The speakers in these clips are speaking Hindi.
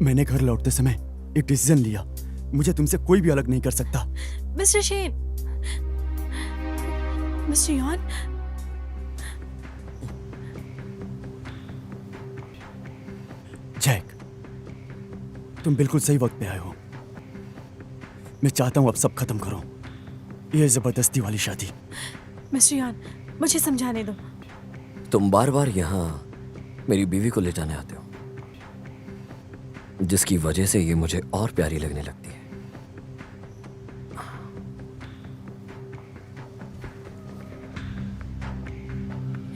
मैंने घर लौटते समय एक डिसीजन लिया। मुझे तुमसे कोई भी अलग नहीं कर सकता। मिस्टर शेन, मिस्टर यॉन, जैक, तुम बिल्कुल सही वक्त पे आए हो। मैं चाहता हूं अब सब खत्म करो, ये जबरदस्ती वाली शादी। मिस्टर यॉन, मुझे समझाने दो। तुम बार बार यहाँ मेरी बीवी को ले जाने आते हो, जिसकी वजह से ये मुझे और प्यारी लगने लगती है।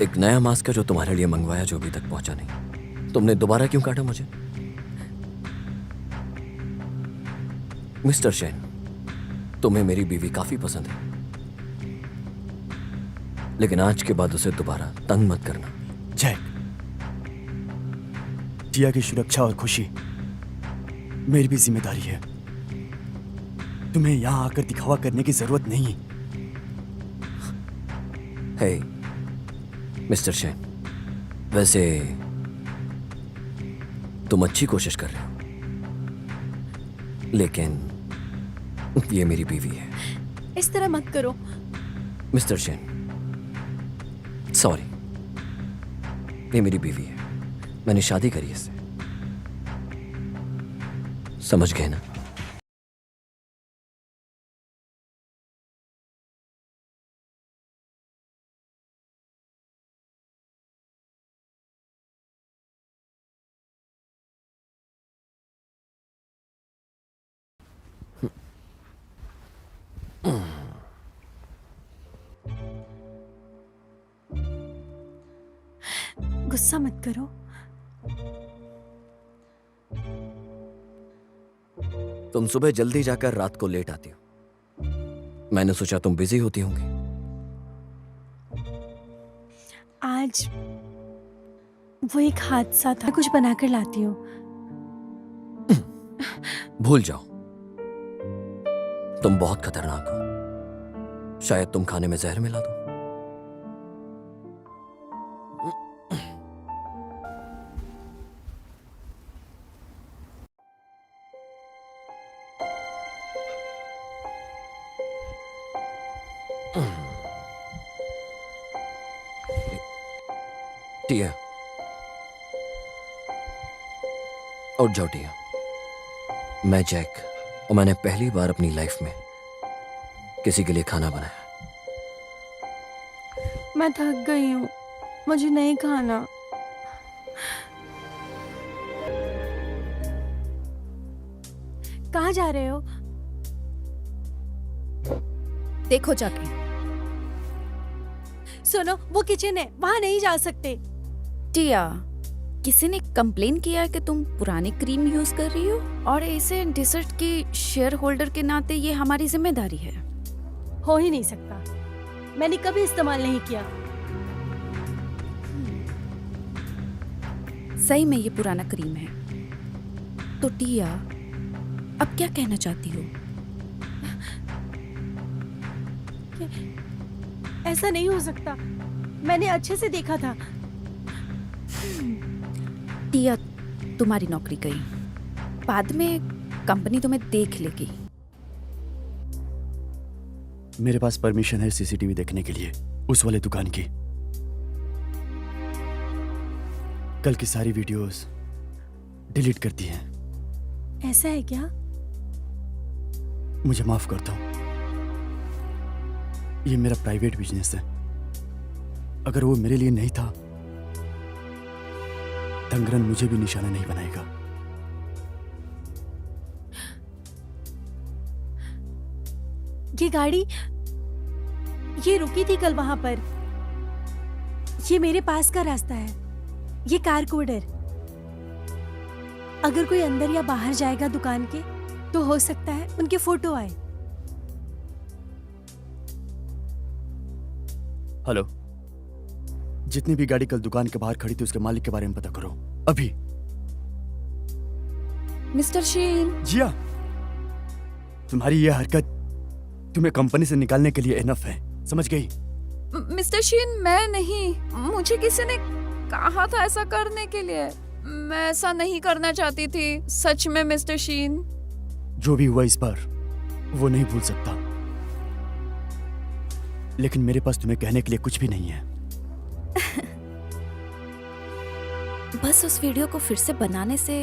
एक नया मास्क है जो तुम्हारे लिए मंगवाया, जो अभी तक पहुंचा नहीं। तुमने दोबारा क्यों काटा मुझे? मिस्टर शेन, तुम्हें मेरी बीवी काफी पसंद है, लेकिन आज के बाद उसे दोबारा तंग मत करना। जैक, टिया की सुरक्षा और खुशी मेरी भी जिम्मेदारी है। तुम्हें यहां आकर दिखावा करने की जरूरत नहीं। हे मिस्टर शेन, वैसे तुम अच्छी कोशिश कर रहे हो, लेकिन ये मेरी बीवी है। इस तरह मत करो। मिस्टर शेन, सॉरी, ये मेरी बीवी है। मैंने शादी करी इससे, समझ गए ना? गुस्सा मत करो। तुम सुबह जल्दी जाकर रात को लेट आती हो। मैंने सोचा तुम बिजी होती होंगी। आज वो एक हादसा था, कुछ बनाकर लाती हूँ। भूल जाओ, तुम बहुत खतरनाक हो। शायद तुम खाने में जहर मिला दो। टिया, उठ जाओ टिया। मैं जैक, और मैंने पहली बार अपनी लाइफ में किसी के लिए खाना बनाया। मैं थक गई हूँ, मुझे नहीं खाना। कहाँ जा रहे हो? देखो जाके। सुनो, वो किचन है, वहां नहीं जा सकते। टिया, किसी ने कंप्लेन किया है कि तुम पुरानी क्रीम यूज कर रही हो, और ऐसे डिजर्ट की शेयर होल्डर के नाते ये हमारी जिम्मेदारी है। हो ही नहीं सकता, मैंने कभी इस्तेमाल नहीं किया। सही में ये पुराना क्रीम है। तो टिया, अब क्या कहना चाहती हो? ऐसा नहीं हो सकता, मैंने अच्छे से देखा था। टिया, तुम्हारी नौकरी गई, बाद में कंपनी तुम्हें देख लेगी। मेरे पास परमिशन है सीसीटीवी देखने के लिए, उस वाले दुकान की। कल की सारी वीडियोस डिलीट कर दी हैं। ऐसा है क्या? मुझे माफ कर दो, ये मेरा प्राइवेट बिजनेस है। अगर वो मेरे लिए नहीं था, तंगरन मुझे भी निशाना नहीं बनाएगा। ये गाड़ी, ये रुकी थी कल वहां पर। ये मेरे पास का रास्ता है, ये कार कोड है। अगर कोई अंदर या बाहर जाएगा दुकान के, तो हो सकता है उनके फोटो आए। हेलो, जितनी भी गाड़ी कल दुकान के बाहर खड़ी थी उसके मालिक के बारे में पता करो अभी। मिस्टर शेन, जिया, तुम्हारी ये हरकत तुम्हें कंपनी से निकालने के लिए इनफ है, समझ गई? मिस्टर शीन, मैं नहीं, मुझे किसी ने कहा था ऐसा करने के लिए। मैं ऐसा नहीं करना चाहती थी, सच में मिस्टर शीन। जो भी हुआ इस बार वो नहीं भूल सकता, लेकिन मेरे पास तुम्हें कहने के लिए कुछ भी नहीं है। बस उस वीडियो को फिर से बनाने से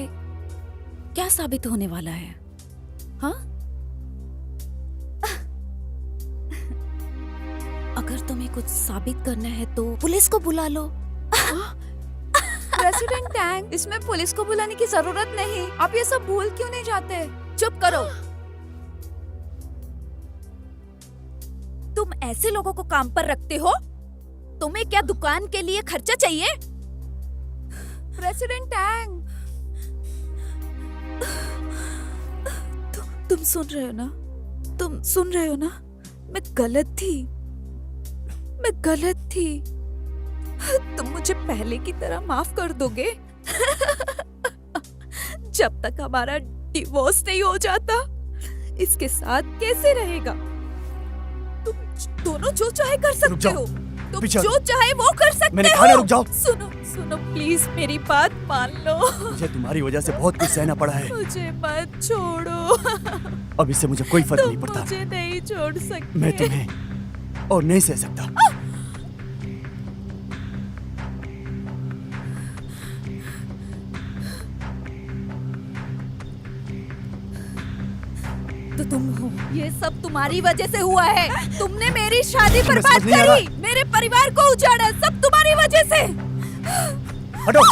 क्या साबित होने वाला है? हाँ? अगर तुम्हें कुछ साबित करना है तो पुलिस को बुला लो। प्रेसिडेंट टैंग, इसमें पुलिस को बुलाने की जरूरत नहीं। आप ये सब भूल क्यों नहीं जाते? चुप करो। तुम ऐसे लोगों को काम पर रखते हो? तुम्हें क्या दुकान के लिए खर्चा चाहिए? प्रेसिडेंट टैंग, तुम सुन रहे हो ना? तुम सुन रहे हो ना? मैं गलत थी, मैं गलत थी। तुम मुझे पहले की तरह माफ कर दोगे? जब तक हमारा डिवोर्स नहीं हो जाता, इसके साथ कैसे रहेगा? तुम दोनों जो चाहे कर सकते हो। तुम पीछे जो चाहे वो कर सकते मैंने हो। कहा ना, रुक जाओ। सुनो सुनो प्लीज, मेरी बात मान लो। मुझे तुम्हारी वजह से बहुत कुछ सहना पड़ा है। मुझे मत छोड़ो। अब इससे मुझे कोई फर्क नहीं तुम पड़ता। मुझे नहीं छोड़ सकते। मैं तुम्हें और नहीं सह सकता। तो तुम हो। ये सब तुम्हारी वजह से हुआ है। तुमने मेरी शादी तुम्हें बर्बाद समझ नहीं आ रहा? करी, मेरे परिवार को उजाड़ा, सब तुम्हारी वजह से। हटो।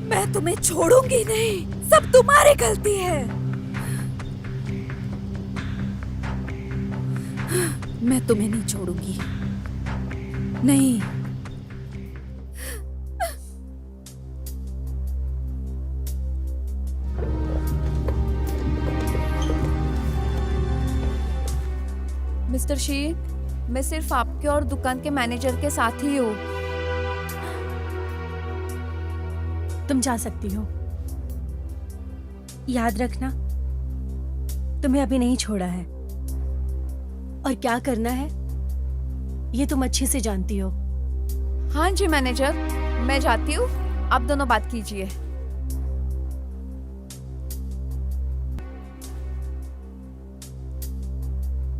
मैं तुम्हें छोड़ूंगी नहीं, सब तुम्हारी गलती है। मैं तुम्हें नहीं छोड़ूंगी, नहीं। मिस्टर शी, मैं सिर्फ आपके और दुकान के मैनेजर के साथ ही हूँ। तुम जा सकती हो। याद रखना, तुम्हें अभी नहीं छोड़ा है, और क्या करना है ये तुम अच्छे से जानती हो। हाँ जी मैनेजर, मैं जाती हूँ, आप दोनों बात कीजिए।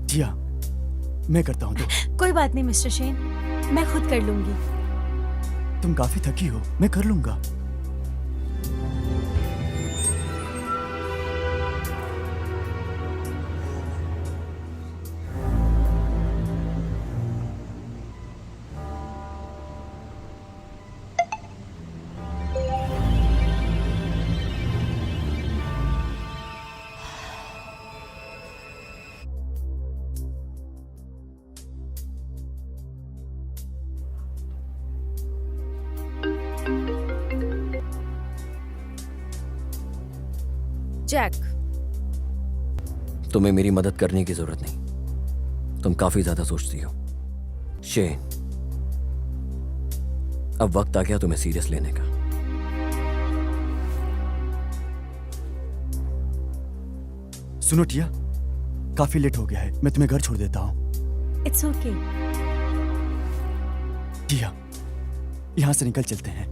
जिया, मैं करता हूँ तो। कोई बात नहीं मिस्टर शेन, मैं खुद कर लूंगी। तुम काफी थकी हो, मैं कर लूंगा। जैक, तुम्हें मेरी मदद करने की जरूरत नहीं, तुम काफी ज्यादा सोचती हो। शेन, अब वक्त आ गया तुम्हें सीरियस लेने का। सुनो टिया, काफी लेट हो गया है, मैं तुम्हें घर छोड़ देता हूँ। It's okay. टिया, यहाँ से निकल चलते हैं,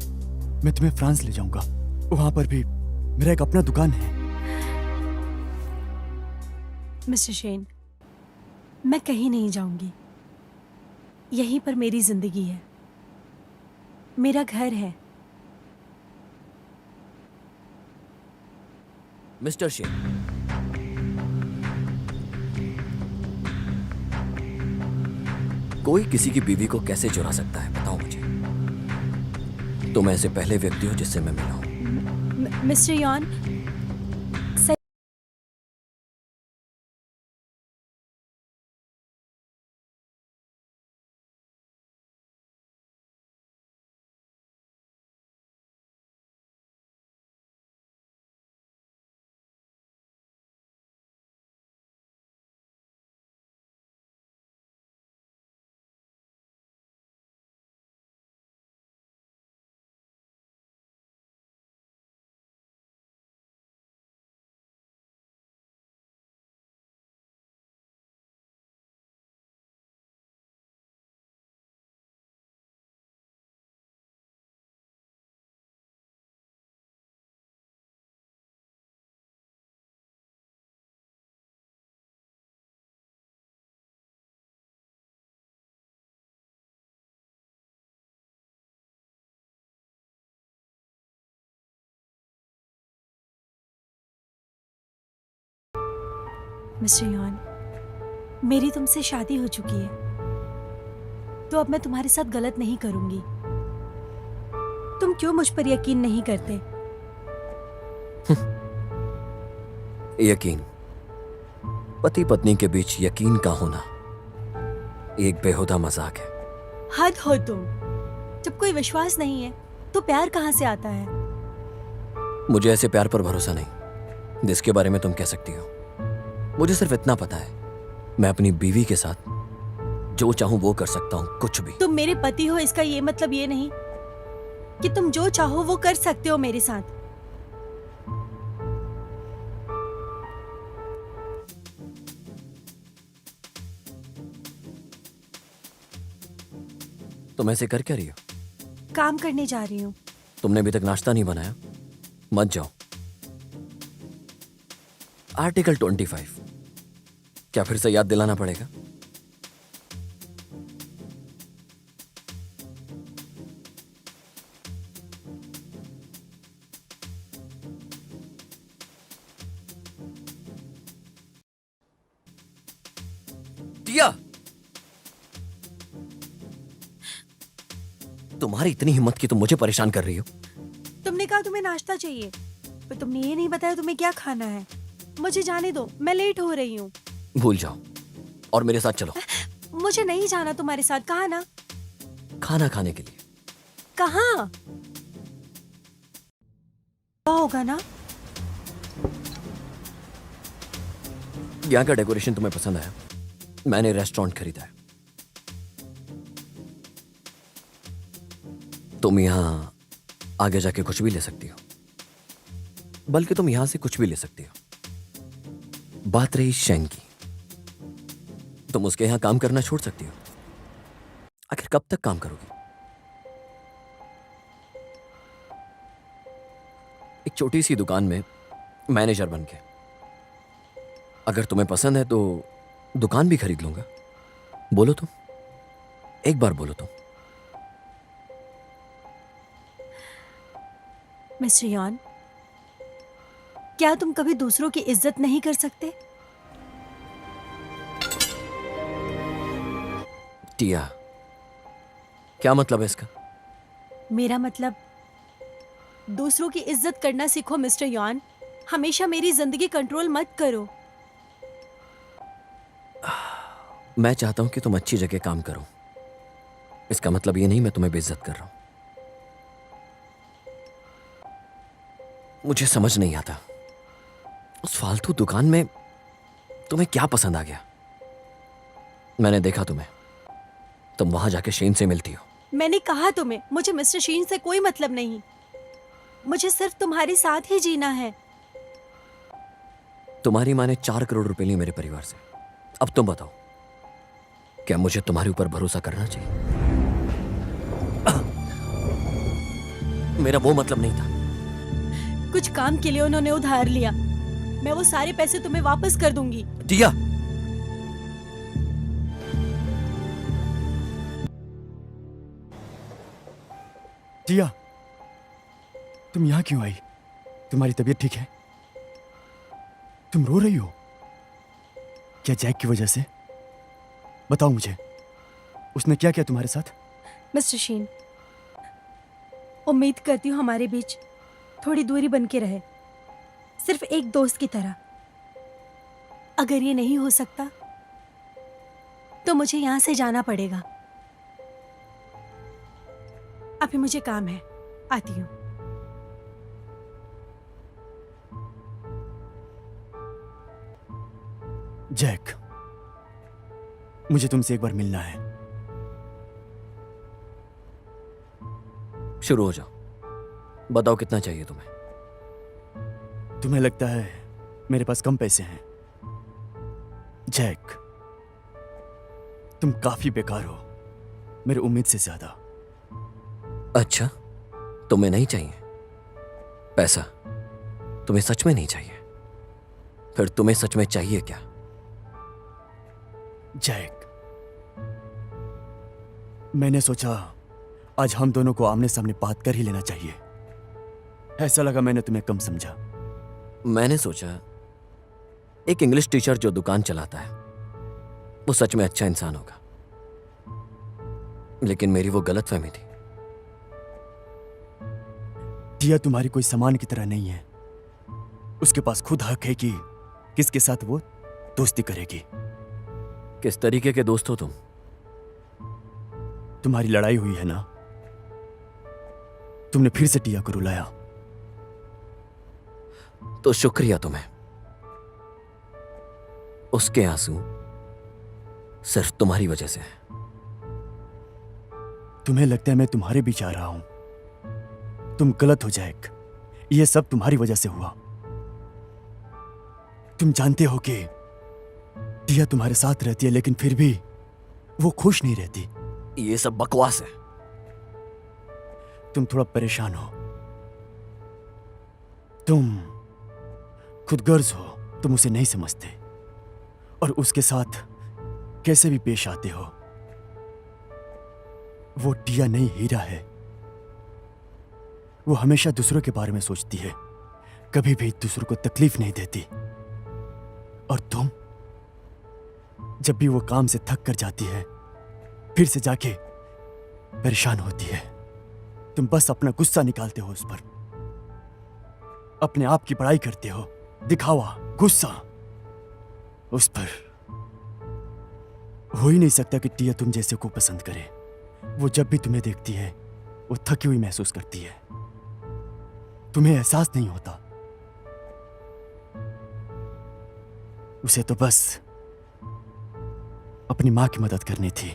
मैं तुम्हें फ्रांस ले जाऊंगा। वहां पर भी मेरा एक अपना दुकान है। मिस्टर शेन, मैं कहीं नहीं जाऊंगी। यहीं पर मेरी जिंदगी है, मेरा घर है। मिस्टर शेन, कोई किसी की बीवी को कैसे चुरा सकता है, बताओ मुझे। तुम ऐसे पहले व्यक्ति हो जिससे मैं मिला हूं। मिस्टर यॉन, मिस्टर यॉन, मेरी तुमसे शादी हो चुकी है, तो अब मैं तुम्हारे साथ गलत नहीं करूंगी। तुम क्यों मुझ पर यकीन नहीं करते? यकीन, पति पत्नी के बीच यकीन का होना एक बेहुदा मजाक है। हद हो तुम। जब कोई विश्वास नहीं है तो प्यार कहाँ से आता है? मुझे ऐसे प्यार पर भरोसा नहीं जिसके बारे में तुम कह सकती हो। मुझे सिर्फ इतना पता है, मैं अपनी बीवी के साथ जो चाहूं वो कर सकता हूं, कुछ भी। तुम मेरे पति हो, इसका ये मतलब ये नहीं कि तुम जो चाहो वो कर सकते हो मेरे साथ। तुम ऐसे कर क्या रही हो? काम करने जा रही हूँ। तुमने अभी तक नाश्ता नहीं बनाया? मत जाओ। आर्टिकल 25 क्या फिर से याद दिलाना पड़ेगा? टिया, तुम्हारी इतनी हिम्मत कि तुम मुझे परेशान कर रही हो? तुमने कहा तुम्हें नाश्ता चाहिए, पर तुमने ये नहीं बताया तुम्हें क्या खाना है। मुझे जाने दो, मैं लेट हो रही हूँ। भूल जाओ और मेरे साथ चलो। मुझे नहीं जाना तुम्हारे साथ। कहा ना? खाना खाने के लिए। कहाँ होगा ना? यहाँ का डेकोरेशन तुम्हें पसंद आया? मैंने रेस्टोरेंट खरीदा है। तुम यहां आगे जाके कुछ भी ले सकती हो, बल्कि तुम यहां से कुछ भी ले सकती हो। बात रही शैन की, तुम उसके यहां काम करना छोड़ सकती हो। आखिर कब तक काम करोगी? एक छोटी सी दुकान में मैनेजर बन के। अगर तुम्हें पसंद है तो दुकान भी खरीद लूंगा। बोलो तुम, एक बार बोलो तुम। मिस्टर यॉन, क्या तुम कभी दूसरों की इज्जत नहीं कर सकते? टिया, क्या मतलब है इसका? मेरा मतलब, दूसरों की इज्जत करना सीखो मिस्टर यॉन। हमेशा मेरी जिंदगी कंट्रोल मत करो। मैं चाहता हूं कि तुम अच्छी जगह काम करो। इसका मतलब ये नहीं मैं तुम्हें बेइज्जत कर रहा हूं। मुझे समझ नहीं आता, उस फालतू दुकान में तुम्हें क्या पसंद आ गया? मैंने देखा तुम्हें, तुम वहां जाके शेन से मिलती हो। मैंने कहा तुम्हें, मुझे मिस्टर शीन से कोई मतलब नहीं। मुझे सिर्फ तुम्हारे साथ ही जीना है। तुम्हारी माँ ने 4 करोड़ रुपए लिए मेरे परिवार से। अब तुम बताओ, क्या मुझे तुम्हारे ऊपर भरोसा करना चाहिए? मेरा वो मतलब नहीं था। कुछ काम के लिए उन्होंने उधार लिया, मैं वो सारे पैसे तुम्हें वापस कर दूंगी। टिया, टिया, तुम यहाँ क्यों आई? तुम्हारी तबीयत ठीक है? तुम रो रही हो क्या जैक की वजह से? बताओ मुझे, उसने क्या किया तुम्हारे साथ? मिस्टर शीन, उम्मीद करती हूँ हमारे बीच थोड़ी दूरी बन के रहे, सिर्फ एक दोस्त की तरह। अगर ये नहीं हो सकता तो मुझे यहां से जाना पड़ेगा। अभी मुझे काम है, आती हूँ। जैक, मुझे तुमसे एक बार मिलना है। शुरू हो जाओ। बताओ कितना चाहिए तुम्हें? तुम्हें लगता है मेरे पास कम पैसे हैं? जैक, तुम काफी बेकार हो, मेरी उम्मीद से ज्यादा। अच्छा, तुम्हें नहीं चाहिए पैसा? तुम्हें सच में नहीं चाहिए? फिर तुम्हें सच में चाहिए क्या? जैक, मैंने सोचा आज हम दोनों को आमने सामने बात कर ही लेना चाहिए। ऐसा लगा मैंने तुम्हें कम समझा। मैंने सोचा एक इंग्लिश टीचर जो दुकान चलाता है वो सच में अच्छा इंसान होगा, लेकिन मेरी वो गलतफहमी थी। टिया तुम्हारी कोई सामान की तरह नहीं है। उसके पास खुद हक है कि किसके साथ वो दोस्ती करेगी। किस तरीके के दोस्त हो तुम? तुम्हारी लड़ाई हुई है ना, तुमने फिर से टिया को रुलाया। तो शुक्रिया तुम्हें। उसके आंसू सिर्फ तुम्हारी वजह से है। तुम्हें लगता है मैं तुम्हारे बीच आ रहा हूं? तुम गलत हो जैक। यह सब तुम्हारी वजह से हुआ। तुम जानते हो कि टिया तुम्हारे साथ रहती है, लेकिन फिर भी वो खुश नहीं रहती। ये सब बकवास है। तुम थोड़ा परेशान हो, तुम खुदगर्ज हो, तुम उसे नहीं समझते और उसके साथ कैसे भी पेश आते हो। वो टिया नहीं, हीरा है। वो हमेशा दूसरों के बारे में सोचती है, कभी भी दूसरों को तकलीफ नहीं देती। और तुम, जब भी वो काम से थक कर जाती है, फिर से जाके परेशान होती है। तुम बस अपना गुस्सा निकालते हो उस पर, अपने आप की बड़ाई करते हो, दिखावा, गुस्सा उस पर। हो ही नहीं सकता कि टिया तुम जैसे को पसंद करे। वो जब भी तुम्हें देखती है वो थकी हुई महसूस करती है। तुम्हें एहसास नहीं होता। उसे तो बस अपनी मां की मदद करनी थी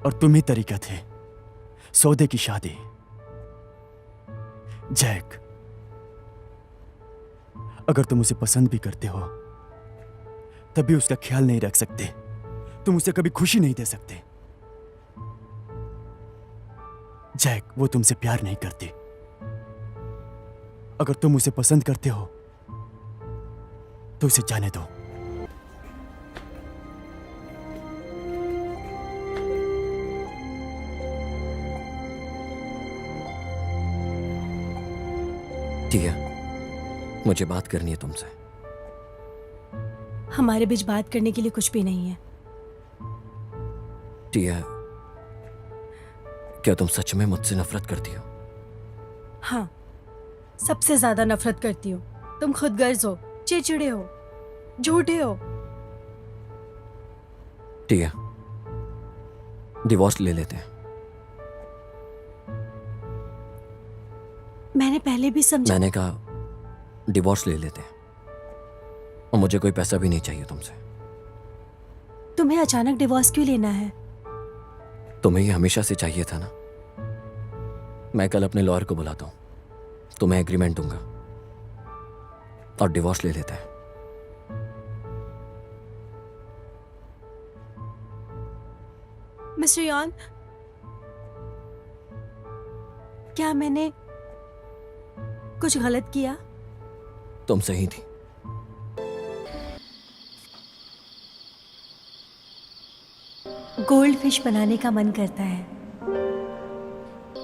और तुम ही तरीका थे सौदे की शादी। जैक, अगर तुम उसे पसंद भी करते हो तब भी उसका ख्याल नहीं रख सकते। तुम उसे कभी खुशी नहीं दे सकते। जैक, वो तुमसे प्यार नहीं करती। अगर तुम उसे पसंद करते हो तो उसे जाने दो। टिया, मुझे बात करनी है तुमसे। हमारे बीच बात करने के लिए कुछ भी नहीं है। टिया, क्या तुम सच में मुझसे नफरत करती हो? हाँ, सबसे ज्यादा नफरत करती हूँ। तुम खुदगर्ज हो, चिड़चिड़े हो, झूठे हो। टिया, डिवोर्स ले लेते हैं। मैंने पहले भी समझा। मैंने कहा डिवोर्स ले लेते हैं और मुझे कोई पैसा भी नहीं चाहिए तुमसे। तुम्हें अचानक डिवोर्स क्यों लेना है? तुम्हें ये हमेशा से चाहिए था ना। मैं कल अपने लॉयर को बुलाता हूं, तुम्हें एग्रीमेंट दूंगा और डिवोर्स ले लेते हैं। मिस्टर यॉन, क्या मैंने कुछ गलत किया? तुम सही थी। गोल्ड फिश बनाने का मन करता है।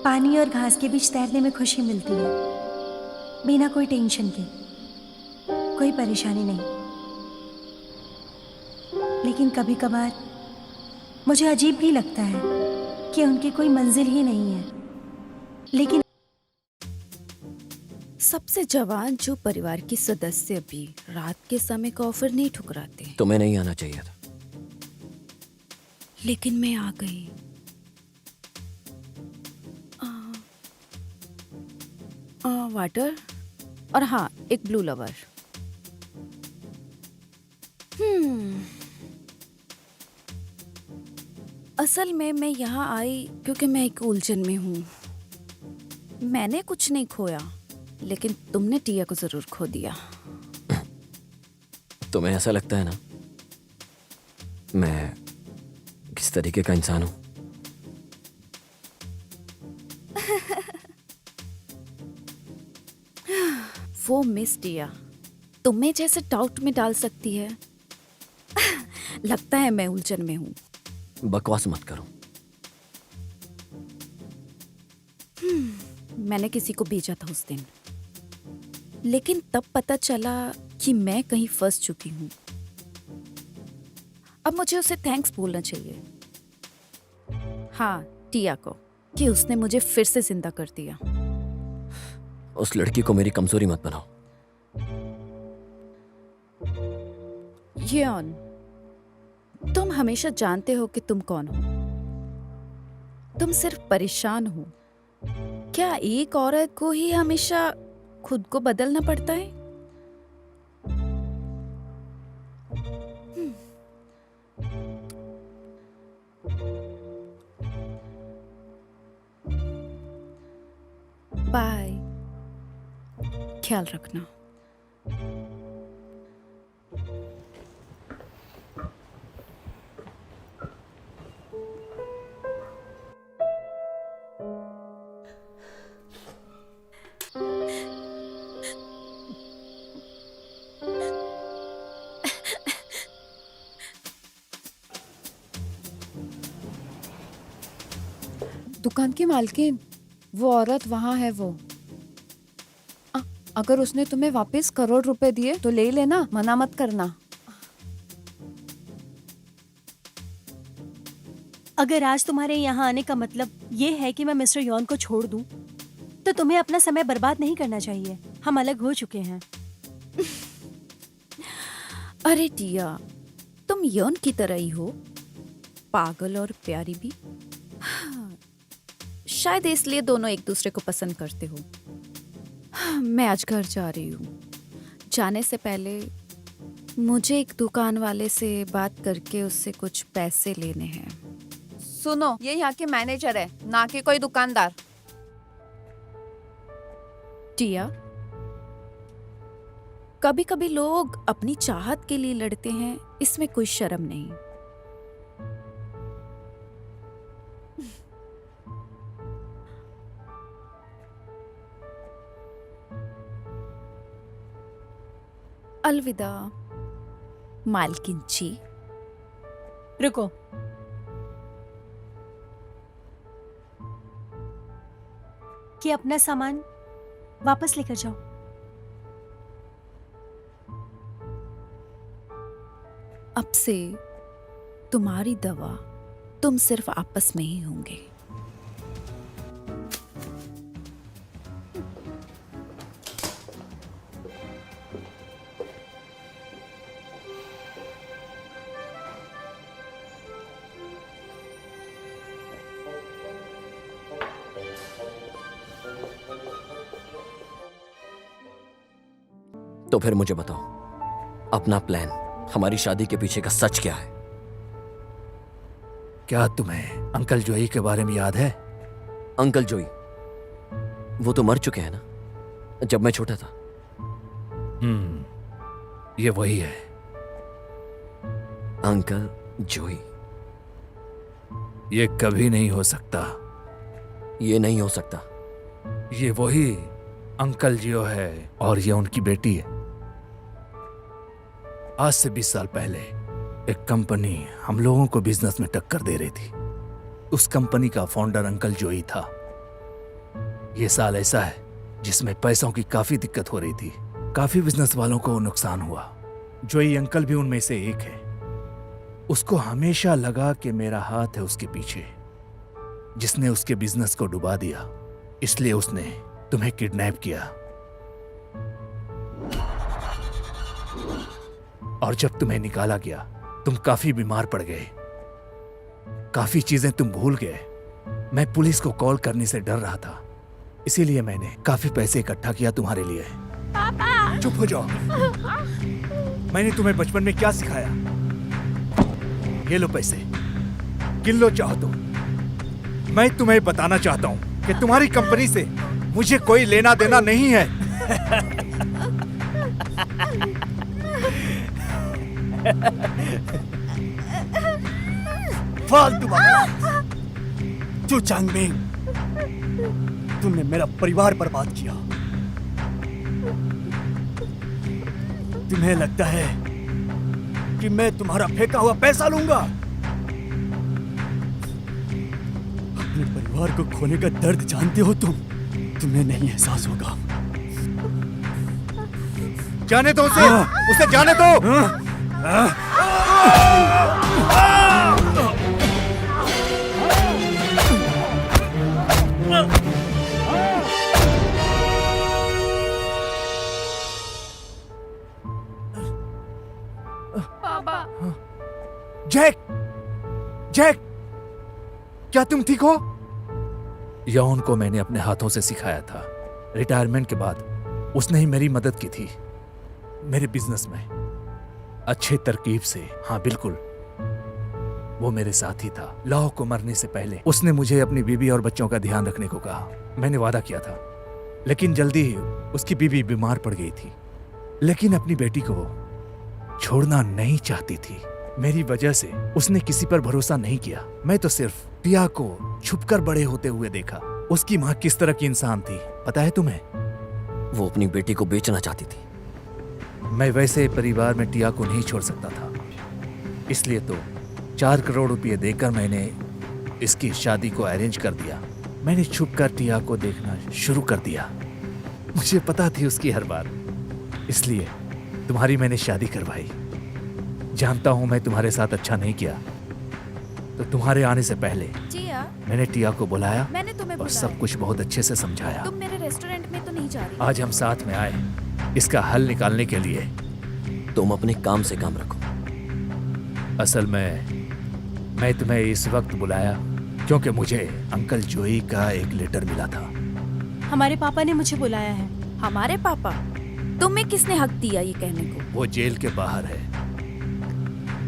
पानी और घास के बीच तैरने में खुशी मिलती है, बिना कोई टेंशन के, कोई परेशानी नहीं। लेकिन कभी कभार मुझे अजीब भी लगता है कि उनकी कोई मंजिल ही नहीं है। लेकिन सबसे जवान जो परिवार की सदस्य भी रात के समय का ऑफर नहीं ठुकराते। तुम्हें नहीं आना चाहिए था। लेकिन मैं आ गई। वाटर और हाँ, एक ब्लू लवर। असल में मैं यहाँ आई क्योंकि मैं एक उलझन में हूँ। मैंने कुछ नहीं खोया, लेकिन तुमने टिया को जरूर खो दिया। तुम्हें ऐसा लगता है ना मैं किस तरीके का इंसान हूं? वो मिस टिया तुम्हें जैसे डाउट में डाल सकती है। लगता है मैं उलझन में हूँ। बकवास मत करो। मैंने किसी को भेजा था उस दिन। लेकिन तब पता चला कि मैं कहीं फंस चुकी हूँ। अब मुझे उसे थैंक्स बोलना चाहिए। हाँ, टिया को, कि उसने मुझे फिर से जिंदा कर दिया। उस लड़की को मेरी कमजोरी मत बनाओ। यॉन, तुम हमेशा जानते हो कि तुम कौन हो। तुम सिर्फ परेशान हो। क्या एक औरत को ही हमेशा खुद को बदलना पड़ता है? बाय, ख्याल रखना। दुकान की मालकिन, वो औरत वहाँ है। वो अगर उसने तुम्हें वापस करोड़ रुपए दिए तो ले लेना, मना मत करना। अगर आज तुम्हारे यहाँ आने का मतलब ये है कि मैं मिस्टर यॉन को छोड़ दूं, तो तुम्हें अपना समय बर्बाद नहीं करना चाहिए। हम अलग हो चुके हैं। अरे टिया, तुम यौन की तरह ही हो, पागल और प्यारी भी। शायद इसलिए दोनों एक दूसरे को पसंद करते हो। मैं आज घर जा रही हूँ। जाने से पहले मुझे एक दुकान वाले से बात करके उससे कुछ पैसे लेने हैं। सुनो, ये यहाँ के मैनेजर है, ना कि कोई दुकानदार। टिया, कभी कभी लोग अपनी चाहत के लिए लड़ते हैं, इसमें कोई शर्म नहीं। अलविदा मालकिन जी। रुको, कि अपना सामान वापस लेकर जाओ। अब से तुम्हारी दवा तुम सिर्फ आपस में ही होंगे। तो फिर मुझे बताओ, अपना प्लान, हमारी शादी के पीछे का सच क्या है? क्या तुम्हें अंकल जोई के बारे में याद है? अंकल जोई, वो तो मर चुके हैं ना, जब मैं छोटा था। ये वही है। अंकल जोई। ये कभी नहीं हो सकता। ये नहीं हो सकता। ये वही अंकल जियो है और ये उनकी बेटी है। आज से 20 साल पहले एक कंपनी हम लोगों को बिजनेस में टक्कर दे रही थी। उस कंपनी का फाउंडर अंकल जोई था। ये साल ऐसा है जिसमें पैसों की काफी दिक्कत हो रही थी। काफी बिजनेस वालों को नुकसान हुआ। जोई अंकल भी उनमें से एक है। उसको हमेशा लगा कि मेरा हाथ है उसके पीछे, जिसने उसके बिजनेस को डुबा दिया। इसलिए उसने तुम्हें किडनैप किया। और जब तुम्हें निकाला गया, तुम काफी बीमार पड़ गए। काफी चीजें तुम भूल गए। मैं पुलिस को कॉल करने से डर रहा था, इसीलिए मैंने काफी पैसे इकट्ठा किया तुम्हारे लिए। पापा! चुप हो जाओ। मैंने तुम्हें बचपन में क्या सिखाया? ये लो पैसे, गिन लो चाहो तो। मैं तुम्हें बताना चाहता हूं कि तुम्हारी कंपनी से मुझे कोई लेना देना नहीं है। फालतू बात। तू चांगमिंग, तुमने मेरा परिवार बर्बाद किया। तुम्हें लगता है कि मैं तुम्हारा फेंका हुआ पैसा लूंगा? अपने परिवार को खोने का दर्द जानते हो तुम? तुम्हें नहीं एहसास होगा। जाने दो उसे जाने दो। जैक, जैक, क्या तुम ठीक हो? यौन को मैंने अपने हाथों से सिखाया था। रिटायरमेंट के बाद उसने ही मेरी मदद की थी मेरे बिजनेस में, अच्छे तरकीब से। हाँ बिल्कुल, वो मेरे साथ ही था। लॉ को मरने से पहले उसने मुझे अपनी बीवी और बच्चों का ध्यान रखने को कहा। मैंने वादा किया था, लेकिन जल्दी ही उसकी बीवी बीमार पड़ गई थी। लेकिन अपनी बेटी को वो छोड़ना नहीं चाहती थी। मेरी वजह से उसने किसी पर भरोसा नहीं किया। मैं तो सिर्फ टिया को छुपकर बड़े होते हुए देखा। उसकी माँ किस तरह की इंसान थी पता है तुम्हें? वो अपनी बेटी को बेचना चाहती थी। मैं वैसे परिवार में टिया को नहीं छोड़ सकता था, इसलिए तो 4 करोड़ रुपए देकर मैंने इसकी शादी को अरेंज कर दिया। मैंने छुपकर टिया को देखना शुरू कर दिया। मुझे पता थी उसकी हर बात, इसलिए तुम्हारी मैंने शादी करवाई। जानता हूं मैं तुम्हारे साथ अच्छा नहीं किया, तो तुम्हारे आने से पहले जिया, मैंने टिया को बुलाया मैंने तुम्हें और बुलाया। सब कुछ बहुत अच्छे से समझाया। तुम मेरे रेस्टोरेंट में तो नहीं जा रही? आज हम साथ में आए इसका हल निकालने के लिए। तुम अपने काम से काम रखो। असल में मैं तुम्हें इस वक्त बुलाया क्योंकि मुझे अंकल जोई का एक लेटर मिला था। हमारे पापा ने मुझे बुलाया है। हमारे पापा? तुम्हें किसने हक दिया ये कहने को? वो जेल के बाहर है।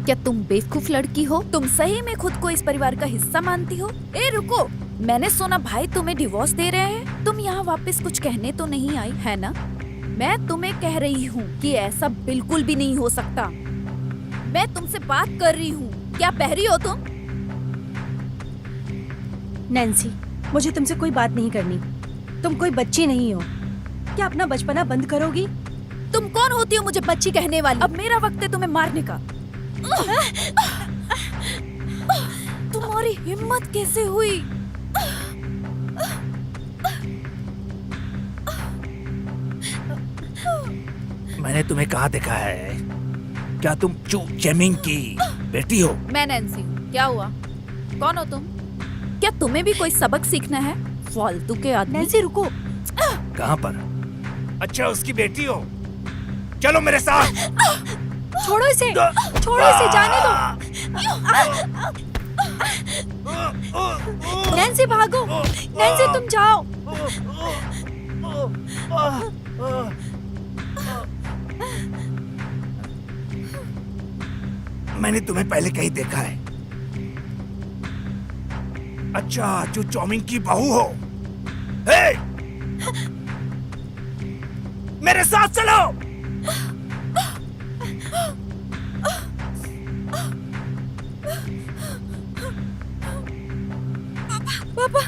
क्या तुम बेवकूफ लड़की हो? तुम सही में खुद को इस परिवार का हिस्सा मानती हो? ए रुको, मैंने सुना भाई तुम्हें डिवोर्स दे रहे हैं। तुम यहाँ वापस कुछ कहने तो नहीं आई है ना? मैं तुम्हें कह रही हूँ कि ऐसा बिल्कुल भी नहीं हो सकता। मैं तुमसे बात कर रही हूँ, क्या बहरी हो तुम? नैन्सी, मुझे तुमसे कोई बात नहीं करनी। तुम कोई बच्ची नहीं हो। क्या अपना बचपना बंद करोगी? तुम कौन होती हो मुझे बच्ची कहने वाली? अब मेरा वक्त है तुम्हें मारने का। तुम्हारी हिम्मत कैसे हुई? मैंने तुम्हें कहाँ देखा है? क्या तुम चू चेमिंग की बेटी हो? मैं नैन्सी हूँ। क्या हुआ? कौन हो तुम? क्या तुम्हें भी कोई सबक सीखना है? फालतू के आदमी। नैन्सी रुको। कहाँ पर? अच्छा उसकी बेटी हो? चलो मेरे साथ। छोड़ो इसे, छोड़ो इसे, जाने दो। नैन्सी भागो, नैन्सी तुम जाओ। मैंने तुम्हें पहले कहीं देखा है। अच्छा जो चौमिंग की बहू हो। हे! मेरे साथ चलो। पापा,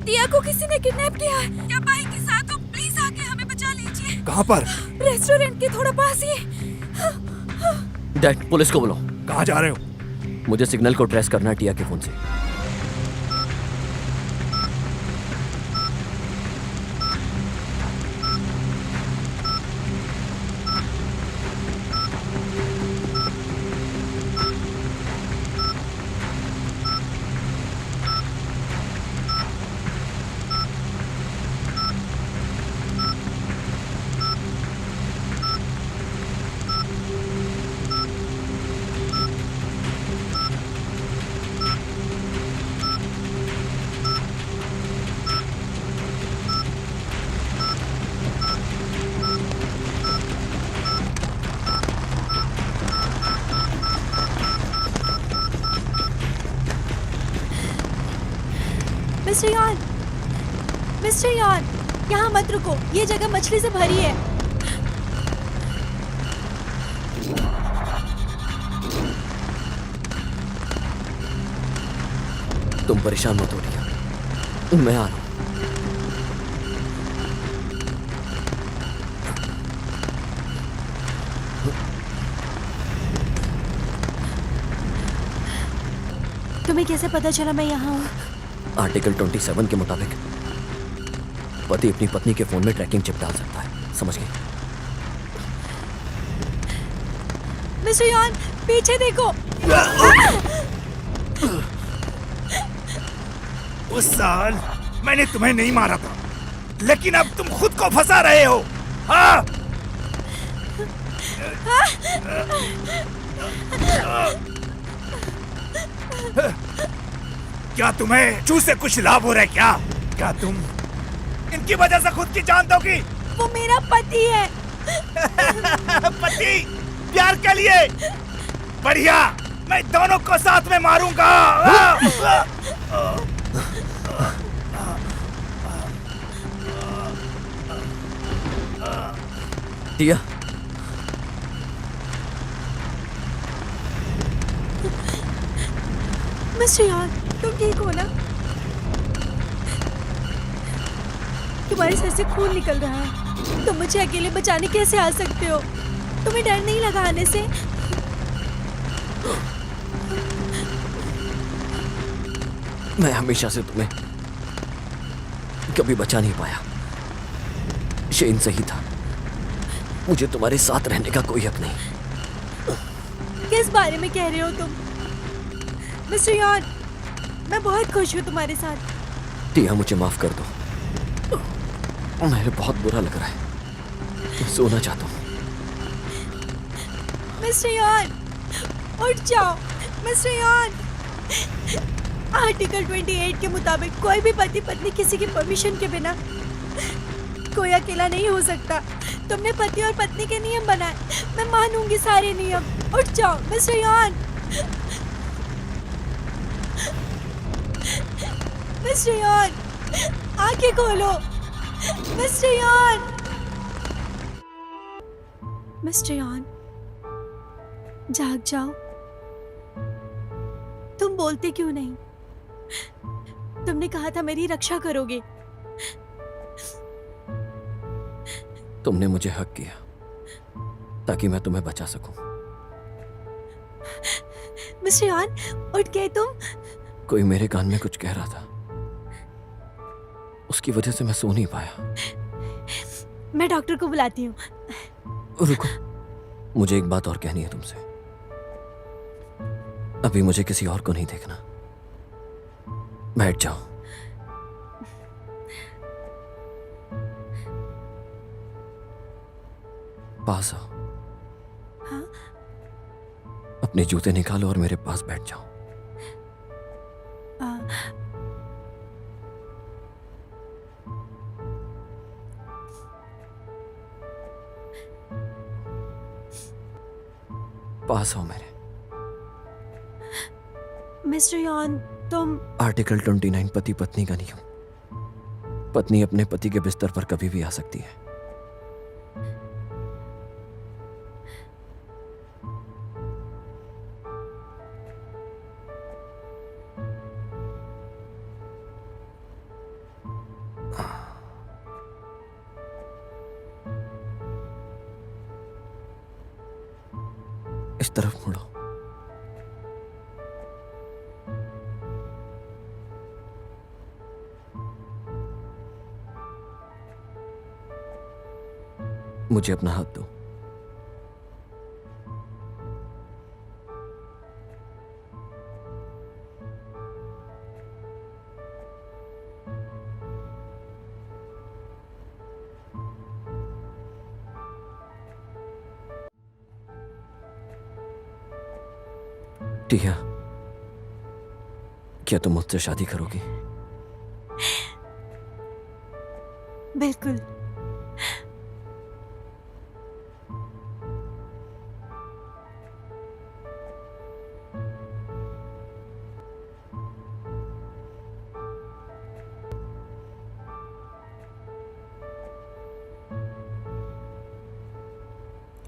टिया को किसी ने किडनैप किया है। क्या भाई के साथ हो? प्लीज आके हमें बचा लीजिए। कहाँ पर? रेस्टोरेंट के थोड़ा पास ही। डैड, पुलिस को बुलाओ। कहाँ जा रहे हो? मुझे सिग्नल को ट्रेस करना है टिया के फोन से। मिस्टर यॉन, मिस्टर यॉन, यहाँ मत रुको। ये जगह मछली से भरी है। तुम परेशान मत हो टिया, मैं आ रहा हूं। तुम्हें कैसे पता चला मैं यहाँ हूँ? आर्टिकल 27 के मुताबिक पति अपनी पत्नी के फोन में ट्रैकिंग चिप डाल सकता है, समझ गई? मिस्टर यॉन, पीछे देखो। उस साल मैंने तुम्हें नहीं मारा था, लेकिन अब तुम खुद को फंसा रहे हो। हाँ? क्या तुम्हें चू से कुछ लाभ हो रहा है क्या? क्या तुम इनकी वजह से खुद की जान दोगी? वो मेरा पति है। पति? प्यार के लिए? बढ़िया, मैं दोनों को साथ में मारूंगा। टिया, मिस्टर यॉन, तुम ठीक हो ना? तुम्हारे सर से खून निकल रहा है। तुम मुझे अकेले बचाने कैसे आ सकते हो? तुम्हें डर नहीं लगा आने से? मैं हमेशा से तुम्हें कभी बचा नहीं पाया। शेन सही था, मुझे तुम्हारे साथ रहने का कोई हक नहीं। किस बारे में कह रहे हो तुम? मिस्टर यॉन, मैं बहुत खुश हूँ तुम्हारे साथ। टिया, मुझे माफ कर दो, मुझे बहुत बुरा लग रहा है। मैं सोना चाहता हूँ। मिस्टर यॉन, उठ जाओ। मिस्टर यॉन, आर्टिकल 28 के मुताबिक कोई भी पति पत्नी किसी की परमिशन के बिना कोई अकेला नहीं हो सकता। तुमने पति और पत्नी के नियम बनाए, मैं मानूंगी सारे नियम। उठ जाओ मिस्टर यॉन। मिस्टर यॉन, आंखें खोलो। मिस्टर यॉन, मिस्टर यॉन, जाग जाओ। तुम बोलते क्यों नहीं? तुमने कहा था मेरी रक्षा करोगे। तुमने मुझे हक किया ताकि मैं तुम्हें बचा सकूं। मिस्टर यॉन, उठ गए तुम? कोई मेरे कान में कुछ कह रहा था, उसकी वजह से मैं सो नहीं पाया। मैं डॉक्टर को बुलाती हूँ। रुको, मुझे एक बात और कहनी है तुमसे। अभी मुझे किसी और को नहीं देखना। बैठ जाओ। पास आओ। हाँ? अपने जूते निकालो और मेरे पास बैठ जाओ। आ, पास आओ मेरे। मिस्टर यॉन, तुम आर्टिकल 29 पति पत्नी का नियम। पत्नी अपने पति के बिस्तर पर कभी भी आ सकती है। इस तरफ मुड़ो। मुझे अपना हाथ दो। टिया, क्या तुम मुझसे शादी करोगी? बिल्कुल।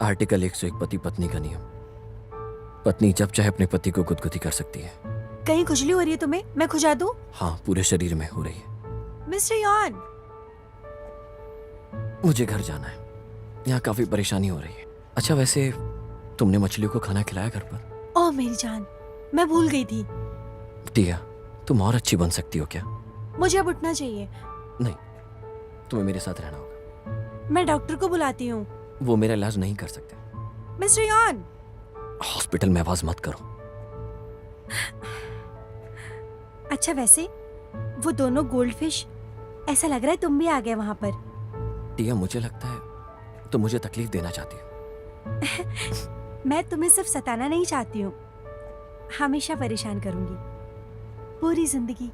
आर्टिकल 101 पति पत्नी का नियम। पत्नी जब चाहे अपने पति को गुदगुदी कर सकती है। कहीं खुजली हो रही है तुम्हें? मैं खुजा दूं? हाँ, पूरे शरीर में हो रही है। मिस्टर यॉन, मुझे घर जाना है, यहाँ काफी परेशानी हो रही है। अच्छा, वैसे तुमने मछलियों को खाना खिलाया घर पर? ओह मेरी जान, मैं भूल गई थी। टिया, तुम और अच्छी बन सकती हो क्या? मुझे अब उठना चाहिए। नहीं, तुम्हें मेरे साथ रहना होगा। मैं डॉक्टर को बुलाती हूँ। वो मेरा इलाज नहीं कर सकते। मिस्टर यॉन, हॉस्पिटल में आवाज मत करो। अच्छा वैसे वो दोनों गोल्ड फिश, ऐसा लग रहा है तुम भी आ गए वहां पर। टिया, मुझे लगता है तुम मुझे तकलीफ देना चाहती हो। मैं तुम्हें सिर्फ सताना नहीं चाहती हूँ, हमेशा परेशान करूंगी पूरी जिंदगी।